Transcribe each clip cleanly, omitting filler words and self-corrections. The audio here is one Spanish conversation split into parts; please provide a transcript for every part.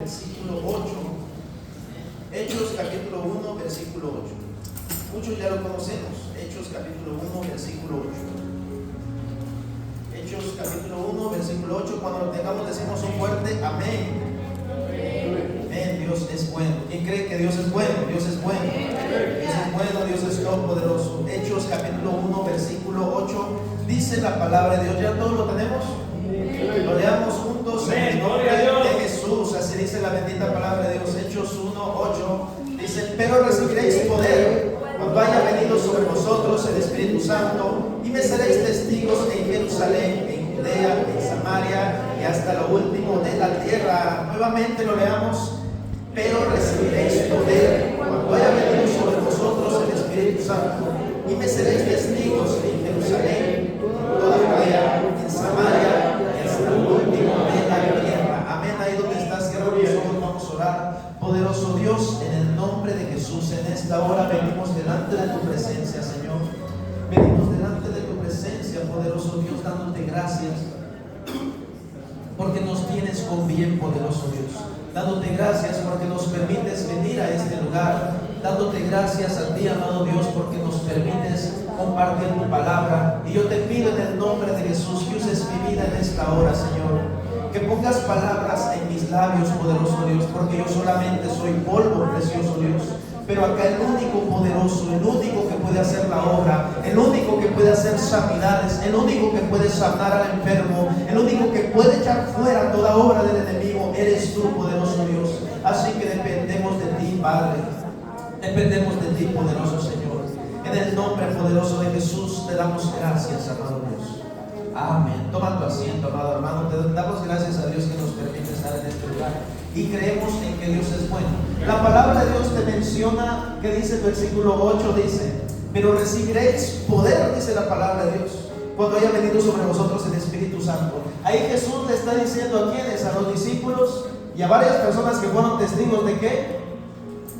versículo 8. Hechos capítulo 1, versículo 8. Muchos ya lo conocemos. Hechos capítulo 1, versículo 8. Hechos capítulo 1, versículo 8. Cuando lo tengamos decimos un fuerte amén. Amén. Dios es bueno. ¿Quién cree que Dios es bueno? Dios es bueno. Dios es bueno, Dios es todopoderoso. Hechos capítulo 1, versículo 8. Dice la palabra de Dios. ¿Ya todos lo tenemos? Lo leamos juntos en el nombre de Jesús. Así dice la bendita palabra de Dios. Hechos 1, 8. Dice: pero recibiréis poder cuando haya venido sobre vosotros el Espíritu Santo, y me seréis testigos en Jerusalén, en Judea, en Samaria y hasta lo último de la tierra. Nuevamente lo leamos. Pero recibiréis poder cuando haya venido sobre vosotros el Espíritu Santo, y me seréis testigos en Jerusalén, en toda Judea, en Samaria y hasta lo último de la tierra. Amén. Ahí donde estás, cierra los ojos, vamos a orar. Poderoso Dios, en el nombre de Jesús, en esta hora venimos delante de tu presencia, Señor. Venimos delante de tu presencia, poderoso Dios, dándote gracias porque nos tienes con bien, poderoso Dios. Dándote gracias porque nos permites venir a este lugar. Dándote gracias a ti, amado Dios, porque nos permites compartir tu palabra. Y yo te pido en el nombre de Jesús que uses mi vida en esta hora, Señor. Que pongas palabras en mis labios, poderoso Dios, porque yo solamente soy polvo, precioso Dios. Pero acá el único poderoso, el único que puede hacer la obra, el único que puede hacer sanidades, el único que puede sanar al enfermo, el único que puede echar fuera toda obra del enemigo, eres tú, poderoso Dios. Así que dependemos de ti, Padre. Dependemos de ti, poderoso Señor. En el nombre poderoso de Jesús te damos gracias, amado Dios. Amén. Toma tu asiento, amado hermano. Te damos gracias a Dios que nos permite estar en este lugar. Y creemos en que Dios es bueno. La palabra de Dios te menciona, que dice el versículo 8, dice: pero recibiréis poder, dice la palabra de Dios, cuando haya venido sobre vosotros el Espíritu Santo. Ahí Jesús le está diciendo a quienes, a los discípulos y a varias personas que fueron testigos de ¿qué?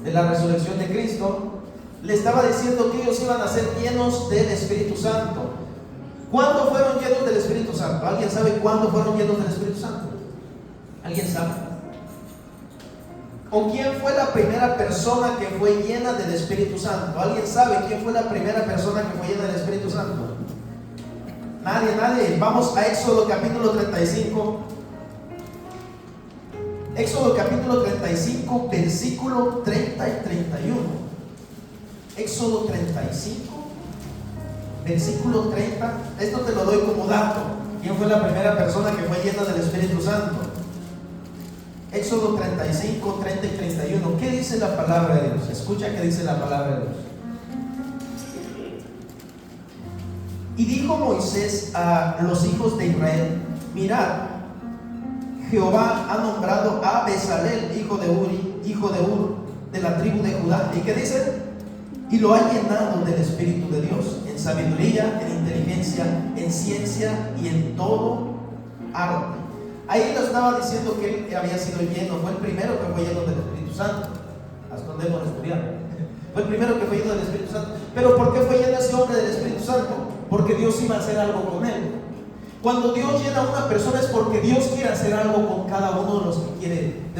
De la resurrección de Cristo. Le estaba diciendo que ellos iban a ser llenos del Espíritu Santo. ¿Cuándo fueron llenos del Espíritu Santo? ¿Alguien sabe cuándo fueron llenos del Espíritu Santo? ¿Alguien sabe? ¿O quién fue la primera persona que fue llena del Espíritu Santo? ¿Alguien sabe quién fue la primera persona que fue llena del Espíritu Santo? Nadie. Vamos a Éxodo capítulo 35. Éxodo capítulo 35, versículo 30 y 31. Éxodo 35, versículo 30. Esto te lo doy como dato. ¿Quién fue la primera persona que fue llena del Espíritu Santo? Éxodo 35, 30 y 31. ¿Qué dice la palabra de Dios? Escucha qué dice la palabra de Dios. Y dijo Moisés a los hijos de Israel: mirad, Jehová ha nombrado a Bezalel, hijo de Ur, de la tribu de Judá. ¿Y qué dice? Y lo ha llenado del Espíritu de Dios, en sabiduría, en inteligencia, en ciencia y en todo arte. Ahí lo estaba diciendo que él había sido lleno, fue el primero que fue lleno del Espíritu Santo. Hasta donde hemos estudiado. Fue el primero que fue lleno del Espíritu Santo. ¿Pero por qué fue lleno ese hombre del Espíritu Santo? Porque Dios iba a hacer algo con él. Cuando Dios llena a una persona es porque Dios quiere hacer algo con cada uno de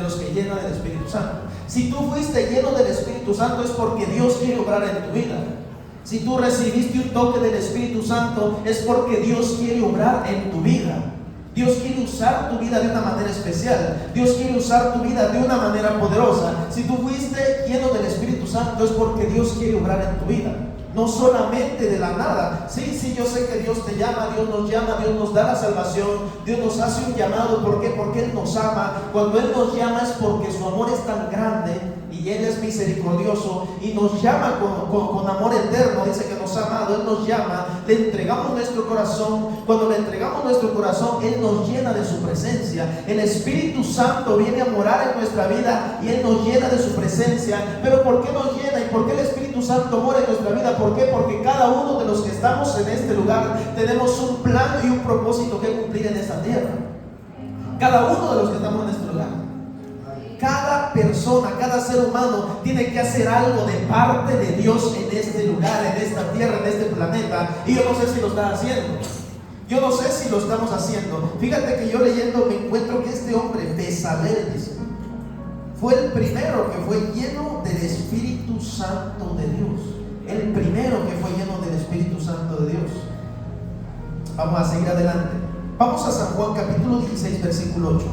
los que llena del Espíritu Santo. Si tú fuiste lleno del Espíritu Santo es porque Dios quiere obrar en tu vida. Si tú recibiste un toque del Espíritu Santo es porque Dios quiere obrar en tu vida. Dios quiere usar tu vida de una manera especial. Dios quiere usar tu vida de una manera poderosa. Si tú fuiste lleno del Espíritu Santo es porque Dios quiere obrar en tu vida. No solamente de la nada. Sí, yo sé que Dios te llama, Dios nos da la salvación, Dios nos hace un llamado. ¿Por qué? Porque Él nos ama. Cuando Él nos llama es porque su amor es tan grande y Él es misericordioso y nos llama con amor eterno. Dice que nos ha amado, Él nos llama, le entregamos nuestro corazón. Cuando le entregamos nuestro corazón, Él nos llena de su presencia. El Espíritu Santo viene a morar en nuestra vida y Él nos llena de su presencia. Pero ¿por qué nos llena y por qué el Espíritu Santo mora en nuestra vida? ¿Por qué? Porque cada uno de los que estamos en este lugar tenemos un plan y un propósito que cumplir en esta tierra. Cada uno de los que estamos en este lugar. Cada persona, cada ser humano tiene que hacer algo de parte de Dios en este lugar, en esta tierra, en este planeta. Y yo no sé si lo está haciendo. Yo no sé si lo estamos haciendo. Fíjate que yo leyendo me encuentro que este hombre, Bezalel, dice. fue el primero que fue lleno del Espíritu Santo de Dios. El primero que fue lleno del Espíritu Santo de Dios. Vamos a seguir adelante. Vamos a San Juan capítulo 16, versículo 8.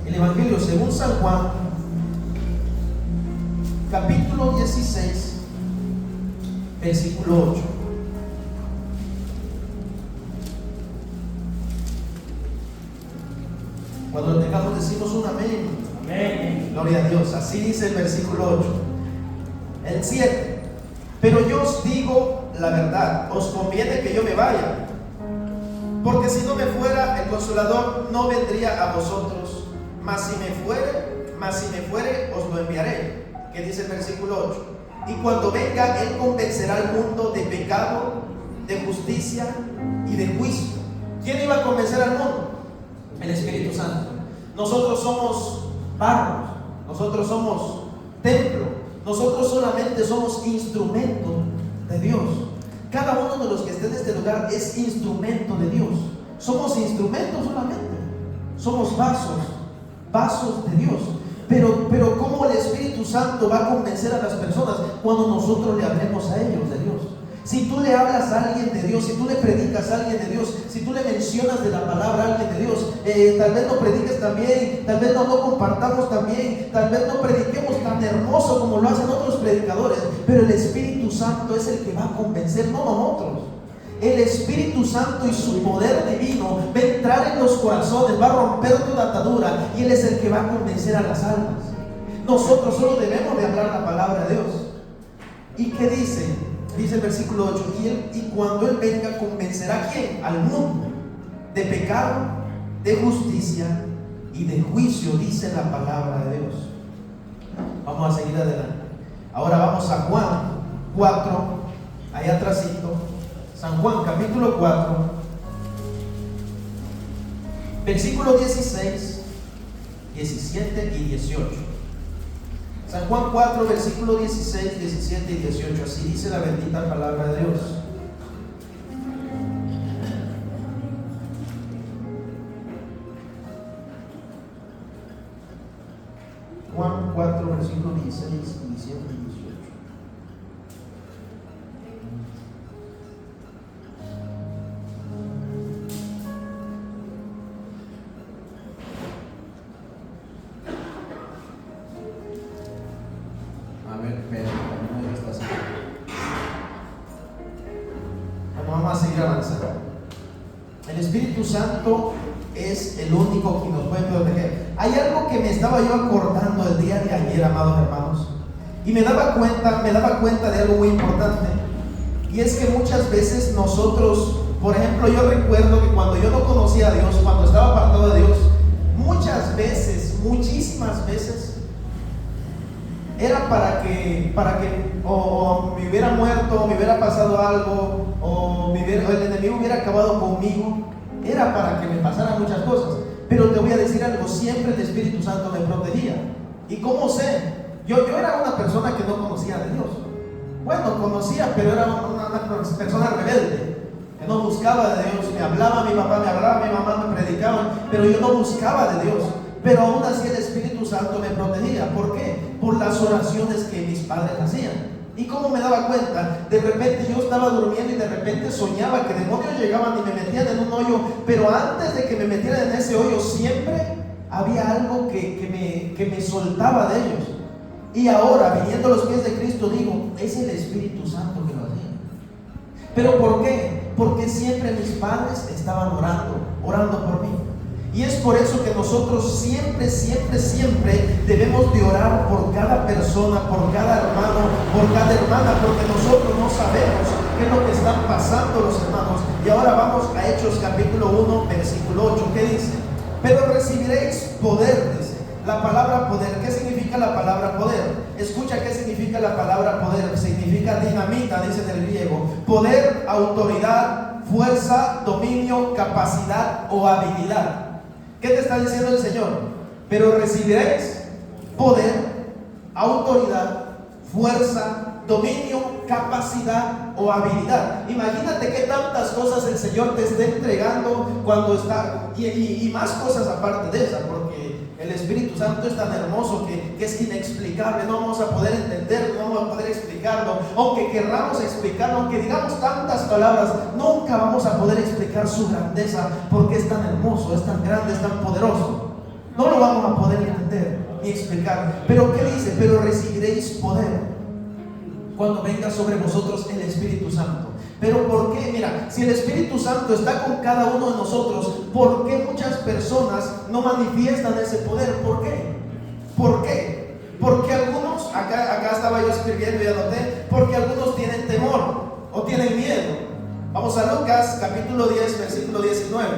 El Evangelio según San Juan, capítulo 16, versículo 8. Cuando lo tengamos decimos un amén. Amén. Gloria a Dios. Así dice el versículo 8. El 7. Pero yo os digo la verdad, os conviene que yo me vaya, porque si no me fuera, el Consolador no vendría a vosotros, mas si me fuere, os lo enviaré. Que dice el versículo 8. Y cuando venga, Él convencerá al mundo de pecado, de justicia y de juicio. ¿Quién iba a convencer al mundo? El Espíritu Santo. Nosotros somos barros, nosotros somos templo, nosotros solamente somos instrumento de Dios. Cada uno de los que esté en este lugar es instrumento de Dios. Somos instrumentos solamente, somos vasos de Dios. Pero ¿cómo el Espíritu Santo va a convencer a las personas? Cuando nosotros le hablemos a ellos de Dios. Si tú le hablas a alguien de Dios, si tú le predicas a alguien de Dios, si tú le mencionas de la palabra a alguien de Dios, tal vez no prediques tan bien, tal vez no compartamos tan bien, tal vez no prediquemos tan hermoso como lo hacen otros predicadores, pero el Espíritu Santo es el que va a convencer, no nosotros. El Espíritu Santo y su poder divino va a entrar en los corazones, va a romper toda atadura, y Él es el que va a convencer a las almas. Nosotros solo debemos de hablar la palabra de Dios. ¿Y qué dice? Dice el versículo 8, y cuando Él venga, convencerá ¿a quién? Al mundo de pecado, de justicia y de juicio, dice la palabra de Dios. Vamos a seguir adelante. Ahora vamos a Juan 4, allá atrásito. San Juan capítulo 4, versículo 16, 17 y 18. San Juan 4, versículo 16, 17 y 18. Así dice la bendita palabra de Dios. Juan 4, versículo 16, 17 y 18. Vamos a seguir avanzando. El Espíritu Santo es el único que nos puede proteger. Hay algo que me estaba yo acordando el día de ayer, amados hermanos, y me daba cuenta de algo muy importante, y es que muchas veces nosotros, por ejemplo, yo recuerdo que cuando yo no conocía a Dios, cuando estaba apartado de Dios, muchas veces, muchísimas veces, era para que o me hubiera muerto, o me hubiera pasado algo, o el enemigo hubiera acabado conmigo. Era para que me pasaran muchas cosas. Pero te voy a decir algo, siempre el Espíritu Santo me protegía. ¿Y cómo sé? Yo era una persona que no conocía de Dios. Bueno, conocía, pero era una persona rebelde, que no buscaba de Dios. Me hablaba mi papá, me hablaba mi mamá, me predicaban, pero yo no buscaba de Dios. Pero aún así el Espíritu Santo me protegía. ¿Por qué? Por las oraciones que mis padres hacían. ¿Y cómo me daba cuenta? De repente yo estaba durmiendo y de repente soñaba que demonios llegaban y me metían en un hoyo. Pero antes de que me metieran en ese hoyo, siempre había algo que me soltaba de ellos. Y ahora, viniendo a los pies de Cristo, digo, es el Espíritu Santo que lo hacía. ¿Pero por qué? Porque siempre mis padres estaban orando por mí. Y es por eso que nosotros siempre debemos de orar por cada persona, por cada hermano, por cada hermana, porque nosotros no sabemos qué es lo que están pasando los hermanos. Y ahora vamos a Hechos capítulo 1, versículo 8, ¿qué dice? Pero recibiréis poder, dice. La palabra poder, ¿qué significa la palabra poder? Escucha qué significa la palabra poder. Significa dinamita, dice en el griego. Poder, autoridad, fuerza, dominio, capacidad o habilidad. ¿Qué te está diciendo el Señor? Pero recibiréis poder, autoridad, fuerza, dominio, capacidad o habilidad. Imagínate qué tantas cosas el Señor te está entregando cuando está, y más cosas aparte de esa, porque El Espíritu Santo es tan hermoso que es inexplicable. No vamos a poder entenderlo, no vamos a poder explicarlo. Aunque querramos explicarlo, aunque digamos tantas palabras, nunca vamos a poder explicar su grandeza, porque es tan hermoso, es tan grande, es tan poderoso. No lo vamos a poder entender ni explicar. Pero ¿qué dice? Pero recibiréis poder cuando venga sobre vosotros el Espíritu Santo. Pero ¿por qué? Mira, si el Espíritu Santo está con cada uno de nosotros, ¿por qué muchas personas no manifiestan ese poder? ¿Por qué? ¿Por qué? Porque algunos, acá estaba yo escribiendo y anoté, porque algunos tienen temor o tienen miedo. Vamos a Lucas capítulo 10, versículo 19.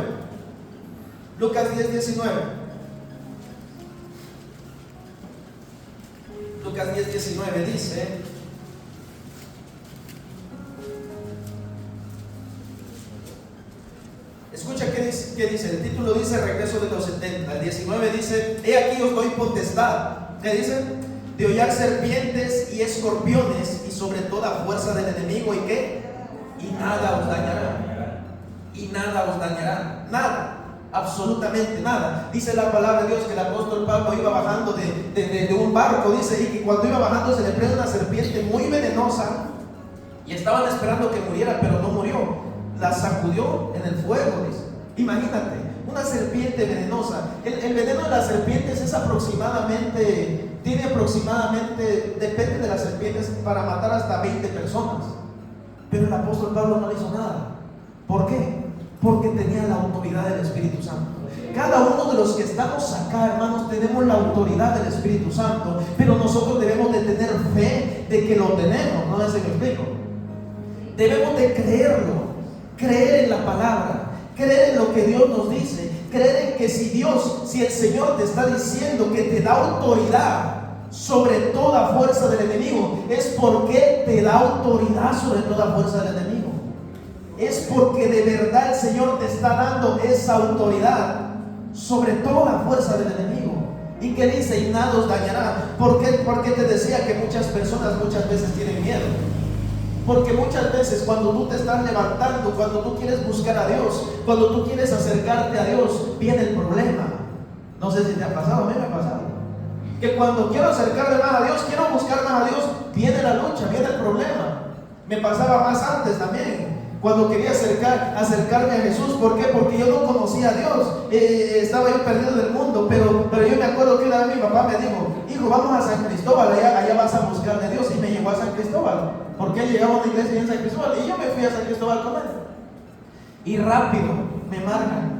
Lucas 10, 19. Lucas 10, 19 dice: escucha qué dice, el título dice Regreso de los 70, el 19 dice: he aquí os doy potestad, ¿qué dice? De hollar serpientes y escorpiones y sobre toda fuerza del enemigo, ¿y qué? Y nada os dañará, y nada os dañará, nada, absolutamente nada. Dice la palabra de Dios que el apóstol Pablo iba bajando de un barco, dice, y que cuando iba bajando se le prende una serpiente muy venenosa y estaban esperando que muriera, pero no murió. La sacudió en el fuego, dice. Imagínate, una serpiente venenosa. El veneno de las serpientes es tiene aproximadamente, depende de las serpientes, para matar hasta 20 personas. Pero el apóstol Pablo no hizo nada. ¿Por qué? Porque tenía la autoridad del Espíritu Santo. Cada uno de los que estamos acá, hermanos, tenemos la autoridad del Espíritu Santo, pero nosotros debemos de tener fe de que lo tenemos. No sé si me explico. Debemos de creerlo. Creer en la palabra, creer en lo que Dios nos dice, creer en que si el Señor te está diciendo que te da autoridad sobre toda fuerza del enemigo, es porque te da autoridad sobre toda fuerza del enemigo. Es porque de verdad el Señor te está dando esa autoridad sobre toda fuerza del enemigo. ¿Y qué dice? Y nada os dañará. ¿Por qué? Porque te decía que muchas personas muchas veces tienen miedo. Porque muchas veces cuando tú te estás levantando, cuando tú quieres buscar a Dios, cuando tú quieres acercarte a Dios, viene el problema. No sé si te ha pasado, a mí me ha pasado. Que cuando quiero acercarme más a Dios, quiero buscar más a Dios, viene la lucha, viene el problema. Me pasaba más antes también, cuando quería acercarme a Jesús. ¿Por qué? Porque yo no conocía a Dios, estaba yo perdido del mundo, pero yo me acuerdo que una vez mi papá me dijo: hijo, vamos a San Cristóbal, allá vas a buscar de Dios. Y me llevó a San Cristóbal, porque él llegaba a una iglesia en San Cristóbal, y yo me fui a San Cristóbal con él. Y rápido me marcan: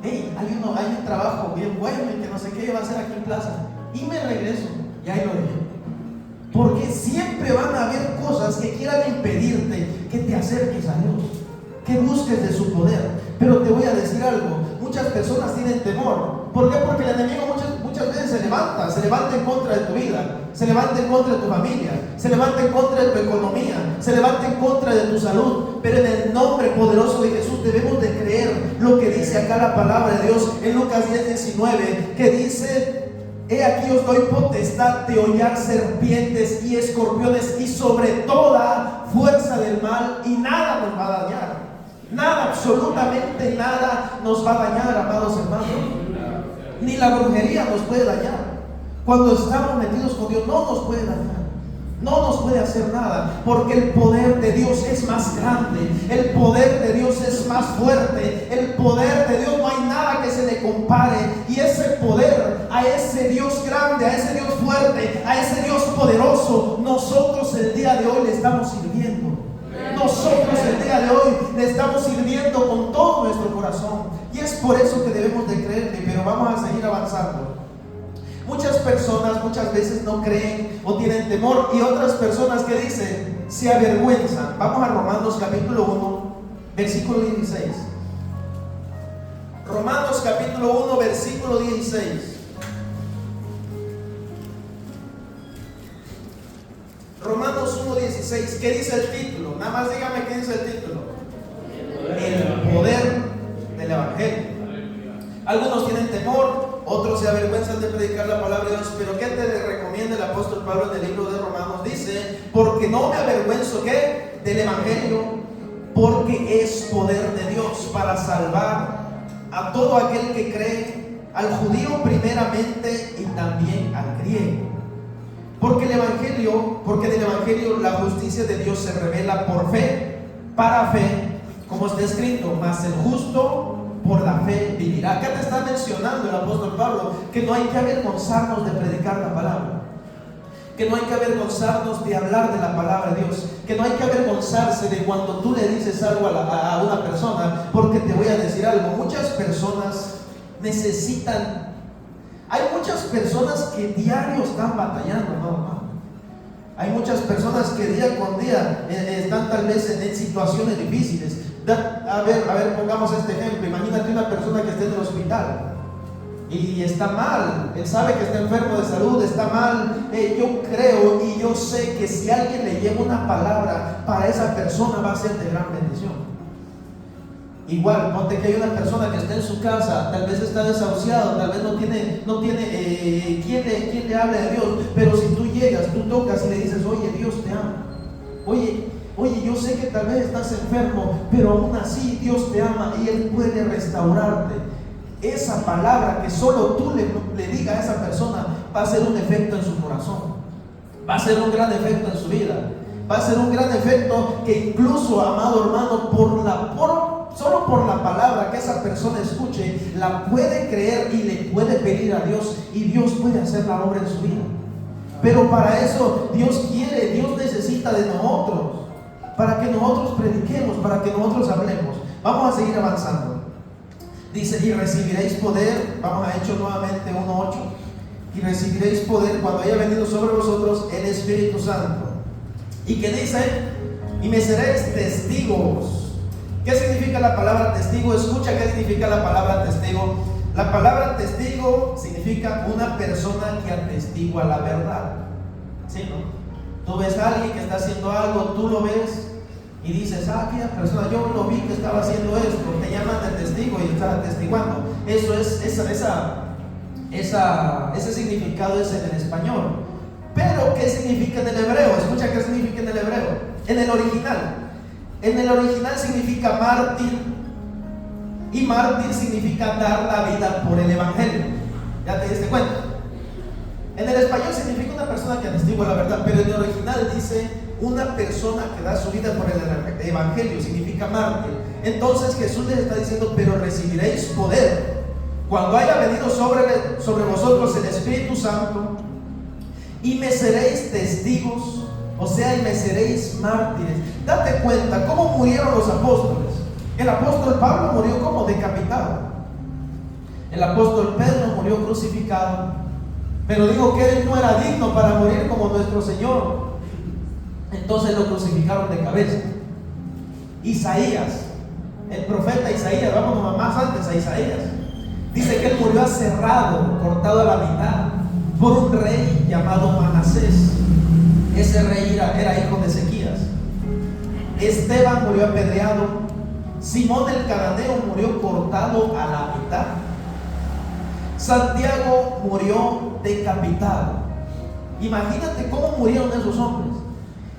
hey, hay un trabajo bien bueno y que no sé qué va a hacer aquí en Plaza. Y me regreso, y ahí lo dejé. Porque siempre van a haber cosas que quieran impedirte que te acerques a Dios, que busques de su poder. Pero te voy a decir algo: muchas personas tienen temor. ¿Por qué? Porque el enemigo muchas veces se levanta en contra de tu vida, se levanta en contra de tu familia, se levanta en contra de tu economía, se levanta en contra de tu salud. Pero en el nombre poderoso de Jesús debemos de creer lo que dice acá la palabra de Dios en Lucas 10, 19, que dice: he aquí os doy potestad de hollar serpientes y escorpiones y sobre toda fuerza del mal, y nada nos va a dañar. Nada, absolutamente nada nos va a dañar, amados hermanos. Ni la brujería nos puede dañar. Cuando estamos metidos con Dios, no nos puede dañar. No nos puede hacer nada, porque el poder de Dios es más grande, el poder de Dios es más fuerte, el poder de Dios no hay nada que se le compare. Y ese poder, a ese Dios grande, a ese Dios fuerte, a ese Dios poderoso, nosotros el día de hoy le estamos sirviendo. Nosotros el día de hoy le estamos sirviendo con todo nuestro corazón. Y es por eso que debemos de creerle. Pero vamos a seguir avanzando. Muchas personas muchas veces no creen o tienen temor, y otras personas que dicen, se avergüenzan. Vamos a Romanos capítulo 1, versículo 16. Romanos capítulo 1, versículo 16. Romanos 1, 16. ¿Qué dice el título? Nada más dígame qué dice el título. El poder del evangelio. Algunos tienen temor, otros se avergüenzan de predicar la palabra de Dios. Pero ¿qué te recomienda el apóstol Pablo en el libro de Romanos? Dice: porque no me avergüenzo, ¿qué? Del evangelio, porque es poder de Dios para salvar a todo aquel que cree, al judío primeramente y también al griego. Porque en el Evangelio la justicia de Dios se revela por fe, para fe, como está escrito, mas el justo por la fe vivirá. Acá te está mencionando el apóstol Pablo que no hay que avergonzarnos de predicar la palabra, que no hay que avergonzarnos de hablar de la palabra de Dios, que no hay que avergonzarse de cuando tú le dices algo a una persona, porque te voy a decir algo, muchas personas necesitan, hay muchas personas que diario están batallando, ¿no? Hay muchas personas que día con día están tal vez en situaciones difíciles. A ver, pongamos este ejemplo. Imagínate una persona que esté en el hospital y está mal, él sabe que está enfermo de salud, está mal. Yo creo y yo sé que si alguien le lleva una palabra para esa persona va a ser de gran bendición. Igual, ponte que hay una persona que está en su casa, tal vez está desahuciado, tal vez no tiene quien le hable de Dios, pero si tú llegas, tú tocas y le dices, oye, Dios te ama, oye, yo sé que tal vez estás enfermo, pero aún así Dios te ama y Él puede restaurarte. Esa palabra que solo tú le digas a esa persona va a hacer un efecto en su corazón, va a ser un gran efecto en su vida, va a ser un gran efecto que incluso, amado hermano, solo por la palabra que esa persona escuche, la puede creer y le puede pedir a Dios y Dios puede hacer la obra en su vida. Pero para eso Dios necesita de nosotros, para que nosotros prediquemos, para que nosotros hablemos. Vamos a seguir avanzando. Dice, y recibiréis poder, vamos a Hechos nuevamente 1:8, y recibiréis poder cuando haya venido sobre vosotros el Espíritu Santo. ¿Y qué dice? Y me seréis testigos. ¿Qué significa la palabra testigo? Escucha qué significa la palabra testigo. La palabra testigo significa una persona que atestigua la verdad. ¿Sí, no? Tú ves a alguien que está haciendo algo, tú lo ves y dices, aquella persona, yo lo vi que estaba haciendo esto, te llaman de testigo y estás atestiguando. Eso es, ese significado es en el español. Pero ¿qué significa en el hebreo? Escucha qué significa en el hebreo. En el original. En el original significa mártir, y mártir significa dar la vida por el evangelio. ¿Ya te diste cuenta? En el español significa una persona que atestigua la verdad, pero en el original dice una persona que da su vida por el evangelio, significa mártir. Entonces Jesús les está diciendo, pero recibiréis poder cuando haya venido sobre vosotros el Espíritu Santo, y me seréis testigos. O sea, y me seréis mártires. Date cuenta cómo murieron los apóstoles. El apóstol Pablo murió como decapitado. El apóstol Pedro murió crucificado. Pero dijo que él no era digno para morir como nuestro Señor. Entonces lo crucificaron de cabeza. Isaías, el profeta Isaías, vámonos más antes a Isaías. Dice que él murió aserrado, cortado a la mitad, por un rey llamado Manasés. Ese rey era hijo de Ezequías. Esteban murió apedreado. Simón el cananeo murió cortado a la mitad. Santiago murió decapitado. Imagínate cómo murieron esos hombres.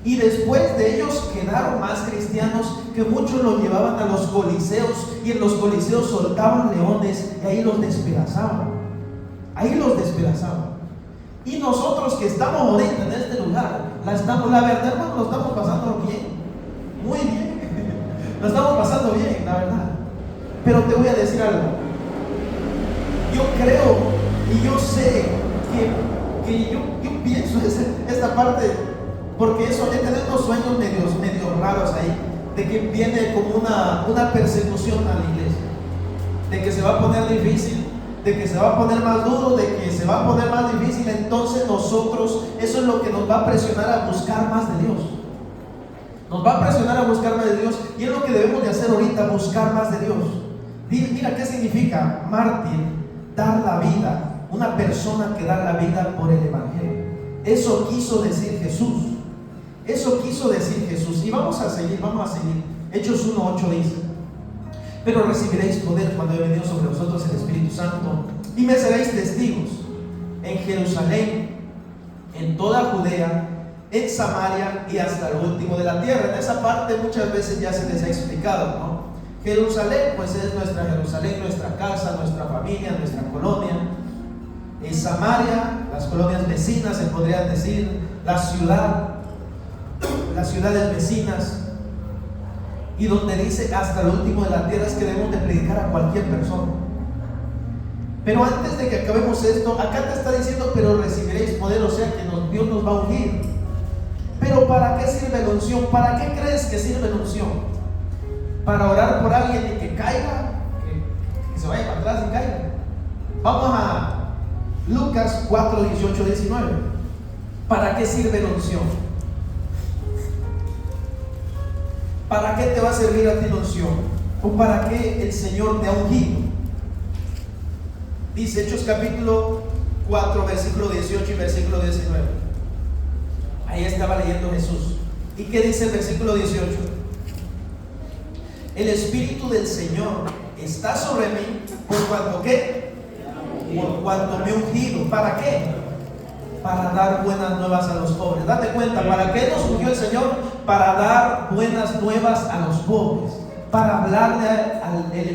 Y después de ellos quedaron más cristianos, que muchos los llevaban a los coliseos, y en los coliseos soltaban leones y ahí los despedazaban. Y nosotros que estamos ahorita en este lugar, la verdad, hermano, lo estamos pasando bien, muy bien, lo estamos pasando bien, la verdad. Pero te voy a decir algo. Yo creo y yo sé que yo pienso esta parte, porque eso, he tenido unos sueños medio raros ahí, de que viene como una persecución a la iglesia, de que se va a poner difícil, de que se va a poner más duro, de que se va a poner más difícil. Entonces nosotros, eso es lo que nos va a presionar a buscar más de Dios. Nos va a presionar a buscar más de Dios, y es lo que debemos de hacer ahorita, buscar más de Dios. Mira qué significa mártir, dar la vida, una persona que da la vida por el evangelio. Eso quiso decir Jesús. Y vamos a seguir. Hechos 1:8 dice, pero recibiréis poder cuando haya venido sobre vosotros el Espíritu Santo, y me seréis testigos en Jerusalén, en toda Judea, en Samaria y hasta el último de la tierra. En esa parte muchas veces ya se les ha explicado, ¿no? Jerusalén pues es nuestra Jerusalén, nuestra casa, nuestra familia, nuestra colonia. Samaria, las colonias vecinas se podrían decir, la ciudad, las ciudades vecinas, y donde dice hasta el último de la tierra es que debemos de predicar a cualquier persona. Pero antes de que acabemos esto, acá te está diciendo, pero recibiréis poder, o sea que Dios nos va a ungir. Pero ¿para qué sirve la unción? ¿Para qué crees que sirve la unción? ¿Para orar por alguien y que caiga? Que se vaya para atrás y caiga. Vamos a Lucas 4, 18, 19. ¿Para qué sirve la unción? ¿Para qué te va a servir a ti la unción? ¿O para qué el Señor te ha ungido? Dice Hechos capítulo 4, versículo 18 y versículo 19. Ahí estaba leyendo Jesús. ¿Y qué dice el versículo 18? El Espíritu del Señor está sobre mí, ¿por cuanto qué? Por cuanto me he ungido. ¿Para qué? Para dar buenas nuevas a los pobres. Date cuenta, ¿para qué nos ungió el Señor? Para dar buenas nuevas a los pobres, para hablarle del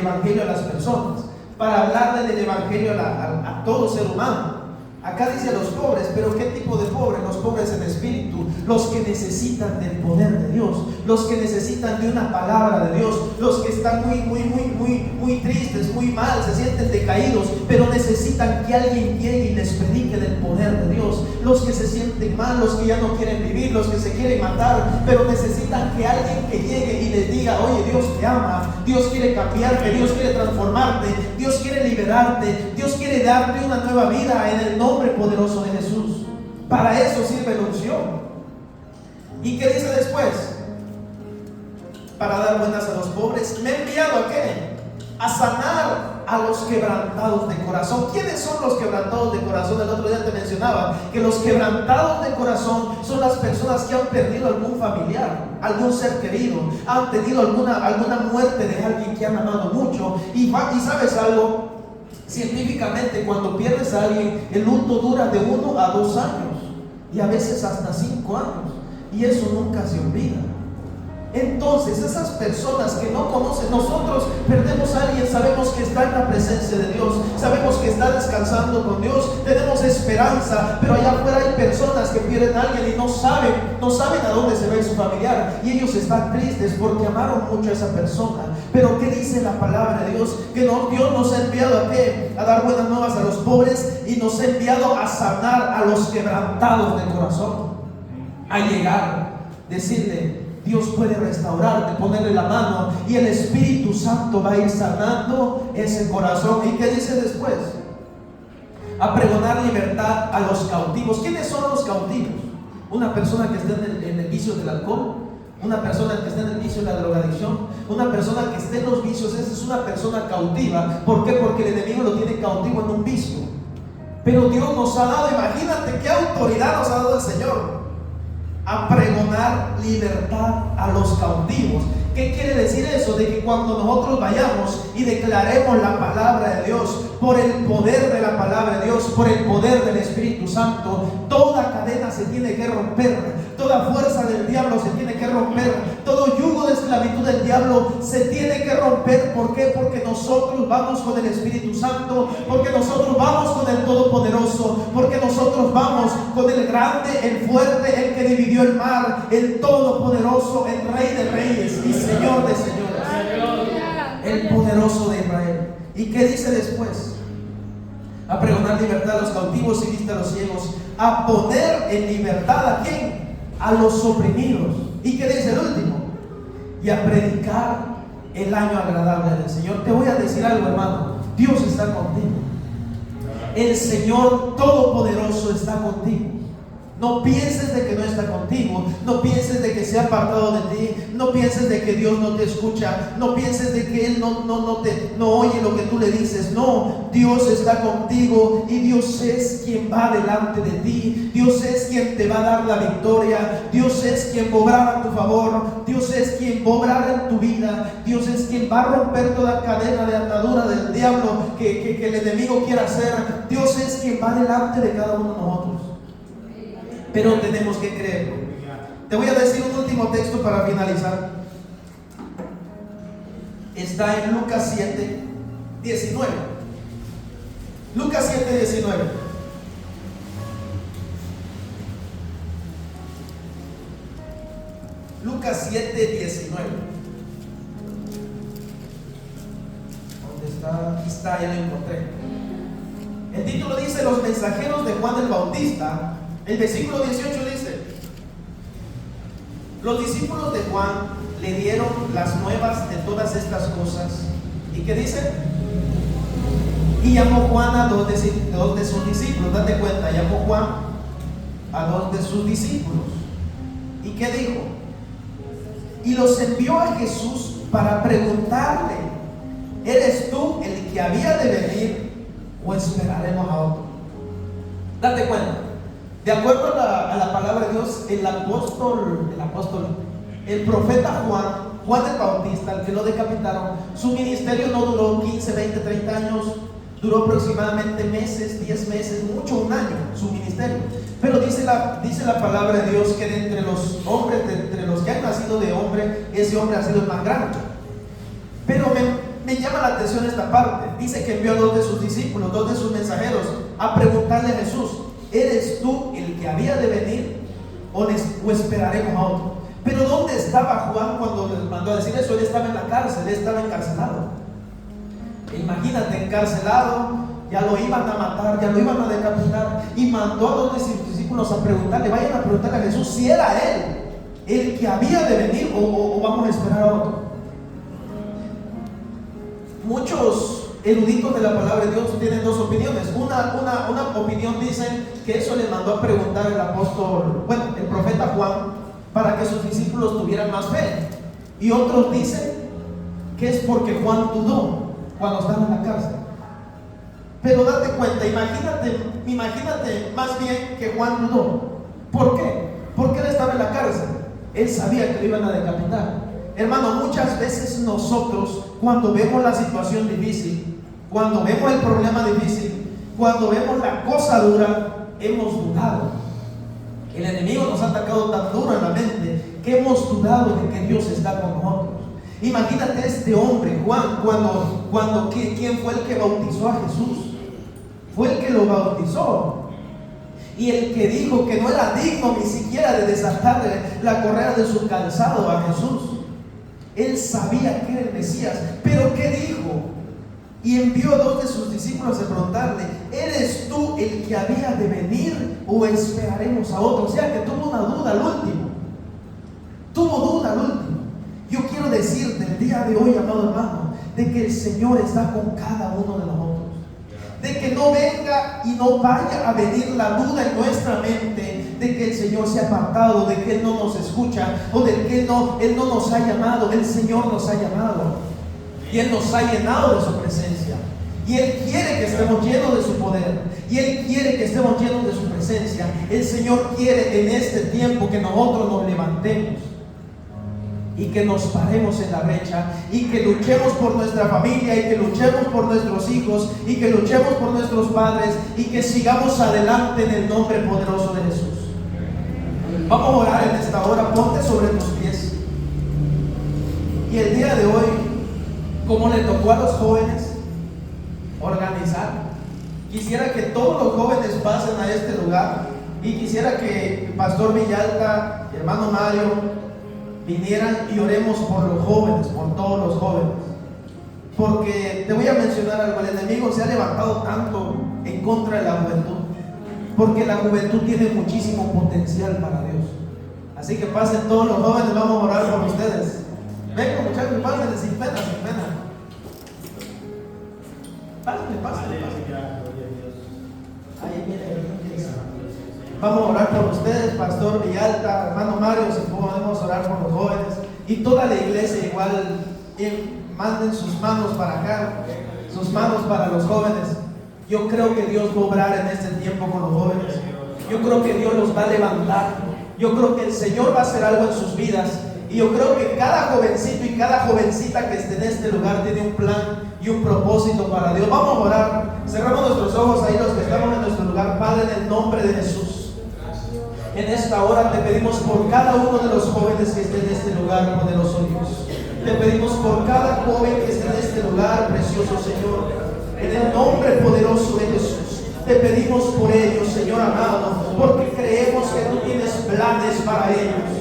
Evangelio a las personas, para hablarle del Evangelio a todo ser humano. Acá dice a los pobres, pero ¿qué tipo de pobres? Los pobres en espíritu, los que necesitan del poder de Dios, los que necesitan de una palabra de Dios, los que están muy tristes, muy mal, se sienten decaídos, pero necesitan que alguien llegue y les predique del poder de Dios. Los que se sienten mal, los que ya no quieren vivir, los que se quieren matar, pero necesitan que alguien que llegue y les diga, oye, Dios te ama, Dios quiere cambiarte, Dios quiere transformarte, Dios quiere liberarte, Dios quiere darte una nueva vida en el nombre poderoso de Jesús. Para eso sirve la unción. ¿Y qué dice después? Para dar buenas a los pobres. ¿Me he enviado a qué? A sanar a los quebrantados de corazón. ¿Quiénes son los quebrantados de corazón? El otro día te mencionaba que los quebrantados de corazón son las personas que han perdido algún familiar, algún ser querido, han tenido alguna muerte de alguien que han amado mucho. Y ¿sabes algo? Científicamente, cuando pierdes a alguien, el luto dura de 1 a 2 años y a veces hasta 5 años, y eso nunca se olvida. Entonces esas personas que no conocen, nosotros perdemos a alguien, sabemos que está en la presencia de Dios, sabemos que está descansando con Dios, tenemos esperanza, pero allá afuera hay personas que pierden a alguien y no saben a dónde se va su familiar, y ellos están tristes porque amaron mucho a esa persona. Pero ¿qué dice la palabra de Dios? Que Dios nos ha enviado ¿a qué? A dar buenas nuevas a los pobres, y nos ha enviado a sanar a los quebrantados de corazón, a llegar, decirle, Dios puede restaurarte, ponerle la mano, y el Espíritu Santo va a ir sanando ese corazón. ¿Y qué dice después? A pregonar libertad a los cautivos. ¿Quiénes son los cautivos? Una persona que está en el vicio del alcohol, una persona que está en el vicio de la drogadicción, una persona que esté en los vicios. Esa es una persona cautiva. ¿Por qué? Porque el enemigo lo tiene cautivo en un vicio. Pero Dios nos ha dado, imagínate qué autoridad nos ha dado el Señor, a pregonar libertad a los cautivos. ¿Qué quiere decir eso? De que cuando nosotros vayamos y declaremos la palabra de Dios, por el poder de la palabra de Dios, por el poder del Espíritu Santo, toda cadena se tiene que romper, toda fuerza del diablo se tiene que romper, todo yugo de esclavitud del diablo se tiene que romper. ¿Por qué? Porque nosotros vamos con el Espíritu Santo, porque nosotros vamos con el Todopoderoso, porque nosotros vamos con el grande, el fuerte, el que dividió el mar, el Todopoderoso, el Rey de Reyes y Señor de señores, el poderoso de Israel. ¿Y qué dice después? A pregonar libertad a los cautivos y vista a los ciegos, a poner en libertad ¿a quién? A los oprimidos. ¿Y qué dice el último? Y a predicar el año agradable del Señor. Te voy a decir algo, hermano, Dios está contigo. El Señor Todopoderoso está contigo. No pienses de que no está contigo, no pienses de que se ha apartado de ti, no pienses de que Dios no te escucha, no pienses de que Él no oye lo que tú le dices. No, Dios está contigo, y Dios es quien va delante de ti, Dios es quien te va a dar la victoria, Dios es quien va a obrar a tu favor, Dios es quien va a obrar en tu vida, Dios es quien va a romper toda cadena de atadura del diablo que el enemigo quiera hacer. Dios es quien va delante de cada uno de nosotros. Pero tenemos que creer. Te voy a decir un último texto para finalizar. está en Lucas 7, 19. Lucas 7, 19. Lucas 7, 19. ¿Dónde está? Aquí está, ya lo encontré. El título dice: los mensajeros de Juan el Bautista. El versículo 18 dice: los discípulos de Juan le dieron las nuevas de todas estas cosas. ¿Y qué dice? Y llamó Juan a dos de sus discípulos. Date cuenta, llamó Juan a dos de sus discípulos. ¿Y qué dijo? Y los envió a Jesús para preguntarle: ¿eres tú el que había de venir o esperaremos a otro? Date cuenta, de acuerdo a la palabra de Dios, el profeta Juan el Bautista, al que lo decapitaron, su ministerio no duró 15, 20, 30 años, duró aproximadamente meses, 10 meses, mucho, un año, su ministerio. Pero dice la palabra de Dios que de entre los hombres, de entre los que han nacido de hombre, ese hombre ha sido el más grande. Pero me llama la atención esta parte. Dice que envió a dos de sus discípulos, dos de sus mensajeros, a preguntarle a Jesús: ¿eres tú el que había de venir o esperaremos a otro? Pero ¿dónde estaba Juan cuando les mandó a decir eso? Él estaba en la cárcel, él estaba encarcelado. Imagínate, encarcelado, ya lo iban a matar, ya lo iban a decapitar, y mandó a dos de sus discípulos a preguntarle, vayan a preguntarle a Jesús si era él el que había de venir o vamos a esperar a otro. Muchos eruditos de la palabra de Dios tienen dos opiniones. Una opinión dice que eso le mandó a preguntar el profeta Juan, para que sus discípulos tuvieran más fe. Y otros dicen que es porque Juan dudó cuando estaba en la cárcel. Pero date cuenta, imagínate más bien que Juan dudó. ¿Por qué? Porque él estaba en la cárcel. Él sabía que lo iban a decapitar. Hermano, muchas veces nosotros, cuando vemos la situación difícil, cuando vemos el problema difícil, cuando vemos la cosa dura, hemos dudado. El enemigo nos ha atacado tan duro en la mente que hemos dudado de que Dios está con nosotros. Imagínate este hombre, Juan, ¿quién fue el que bautizó a Jesús? Fue el que lo bautizó. Y el que dijo que no era digno ni siquiera de desatarle la correa de su calzado a Jesús. Él sabía que era el Mesías. Pero ¿qué dijo? Y envió a dos de sus discípulos a preguntarle: ¿eres tú el que había de venir o esperaremos a otro? O sea que tuvo una duda al último. Yo quiero decirte el día de hoy, amado hermano, de que el Señor está con cada uno de nosotros. De que no venga y no vaya a venir la duda en nuestra mente de que el Señor se ha apartado, de que Él no nos escucha, o de que Él no nos ha llamado. El Señor nos ha llamado. Y Él nos ha llenado de su presencia. Y Él quiere que estemos llenos de su poder. Y Él quiere que estemos llenos de su presencia. El Señor quiere en este tiempo que nosotros nos levantemos y que nos paremos en la brecha y que luchemos por nuestra familia y que luchemos por nuestros hijos y que luchemos por nuestros padres y que sigamos adelante en el nombre poderoso de Jesús. Vamos a orar en esta hora. Ponte sobre tus pies. Y el día de hoy, como le tocó a los jóvenes organizar, quisiera que todos los jóvenes pasen a este lugar y quisiera que el pastor Villalta y hermano Mario vinieran y oremos por los jóvenes, por todos los jóvenes. Porque te voy a mencionar algo: el enemigo se ha levantado tanto en contra de la juventud, porque la juventud tiene muchísimo potencial para Dios. Así que pasen todos los jóvenes, vamos a orar por ustedes. Venga, muchachos, pásenle sin pena, sin pena. Pásenle. Ahí viene. Vamos a orar por ustedes, pastor Villalta, hermano Mario, si podemos orar por los jóvenes. Y toda la iglesia igual, manden sus manos para acá, sus manos para los jóvenes. Yo creo que Dios va a obrar en este tiempo con los jóvenes. Yo creo que Dios los va a levantar. Yo creo que el Señor va a hacer algo en sus vidas. Y yo creo que cada jovencito y cada jovencita que esté en este lugar tiene un plan y un propósito para Dios. Vamos a orar. Cerramos nuestros ojos ahí los que estamos en nuestro lugar. Padre, en el nombre de Jesús, en esta hora te pedimos por cada uno de los jóvenes que estén en este lugar, poderoso Dios. Te pedimos por cada joven que está en este lugar, precioso Señor, en el nombre poderoso de Jesús. Te pedimos por ellos, Señor amado, porque creemos que tú tienes planes para ellos.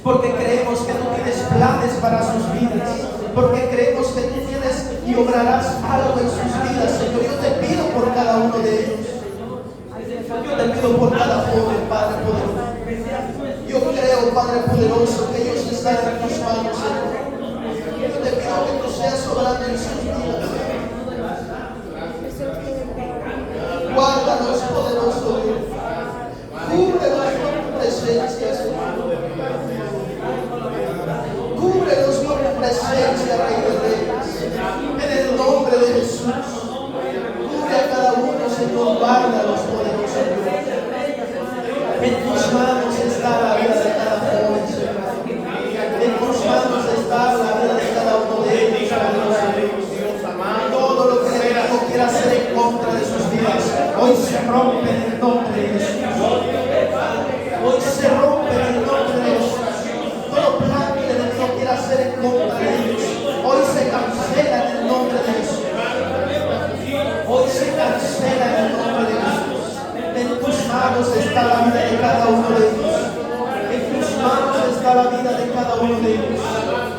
Porque creemos que tú tienes planes para sus vidas. Porque creemos que tú tienes y obrarás algo en sus vidas, Señor. Yo te pido por cada uno de ellos. Yo te pido por cada joven, Padre poderoso. Yo creo, Padre poderoso, que ellos están en tus manos, Señor. Yo te pido que tú seas obrando en sus vidas. Guárdanos, poderoso Dios. Cúbrenos con tu presencia, Señor. Cúbrenos con tu presencia, Rey de Reyes. En el nombre de Jesús. Cubre a cada uno, Señor. Guárdalos, poderoso Dios. En tus manos está la vida de cada joven, Señor. En tus manos está la vida de cada uno de ellos, poderoso Dios. Todo lo que el enemigo quiera hacer en contra de sus vidas, hoy se rompe en el nombre de Jesús. Hoy se rompe en el nombre de Jesús. Todo plan que el enemigo quiera hacer en contra de ellos, hoy se cancela en el nombre de Jesús. Hoy se cancela en el nombre de Jesús. En tus manos está la vida de cada uno de ellos. En tus manos está la vida de cada uno de ellos.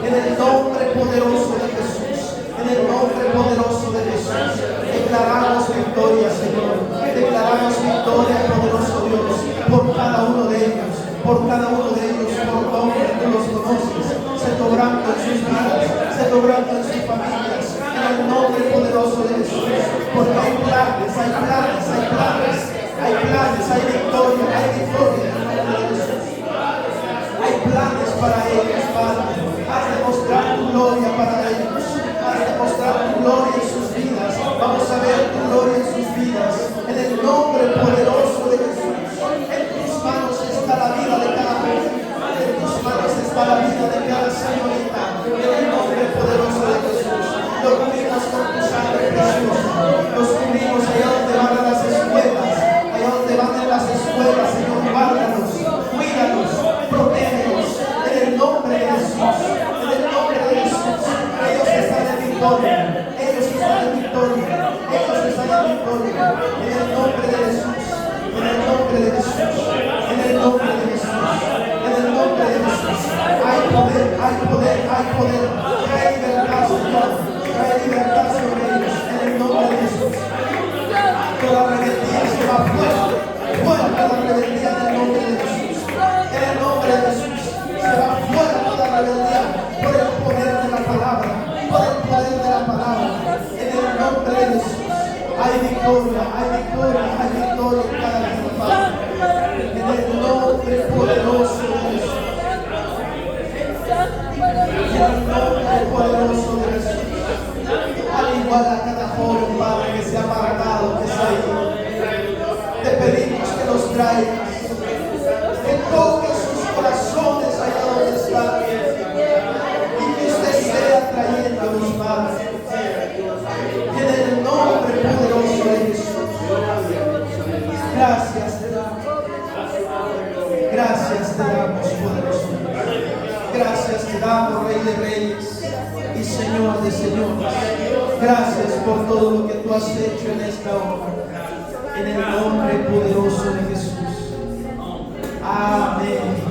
En el nombre poderoso de Jesús. En el nombre poderoso de Jesús. Declaramos victoria, Señor. Declaramos victoria, poderoso Dios, por cada uno de ellos. Por cada uno de ellos, por nombre, tú los conoces. Se obrando en sus vidas, se obrando en sus familias. En el nombre poderoso de Jesús. Porque hay planes, hay planes, hay planes. Hay planes, hay victoria, hay victoria. Hay planes para ellos, Padre. Haz demostrar tu gloria para ellos. Haz demostrar tu gloria en sus vidas. Vamos a ver tu gloria en sus vidas. En el nombre poderoso de Jesús. En tus manos está la vida de cada joven. En tus manos está la vida de cada señorita. En el nombre poderoso de Jesús. Lo cubrimos con tu sangre preciosa. Los cubrimos allá donde van a las escuelas. Allá donde van a las escuelas, Señor, guárdanos, cuídanos, protégenos. En el nombre de Jesús. En el nombre de Jesús. Ellos están en victoria. Ellos están en victoria. Ellos están en victoria. En el nombre de Jesús. En el nombre de Jesús. En el nombre de Jesús. En el nombre de Jesús. Hay poder, hay poder, hay poder. Hay libertad, Señor. Hay libertad sobre ellos. En el nombre de Jesús. Toda rebeldía se va fuera. Fuera toda rebeldía en el nombre de Jesús. En el nombre de Jesús. Se va fuera toda rebeldía por el poder de la palabra. Por el poder de la palabra. En el nombre de Jesús. Hay victoria, hay victoria, hay victoria en cada vida, Padre. En el nombre poderoso de Jesús. En el nombre poderoso de Jesús. Al igual a cada joven, Padre, que se ha apartado, que se ha ido. Te pedimos que los traigas. Que toques sus corazones allá donde están. Y que usted sea trayéndolos, Padre. En el nombre poderoso de Jesús. Gracias te damos. Gracias te damos, poderoso. Gracias te damos, Rey de Reyes y Señor de Señores. Gracias por todo lo que tú has hecho en esta hora. En el nombre poderoso de Jesús. Amén.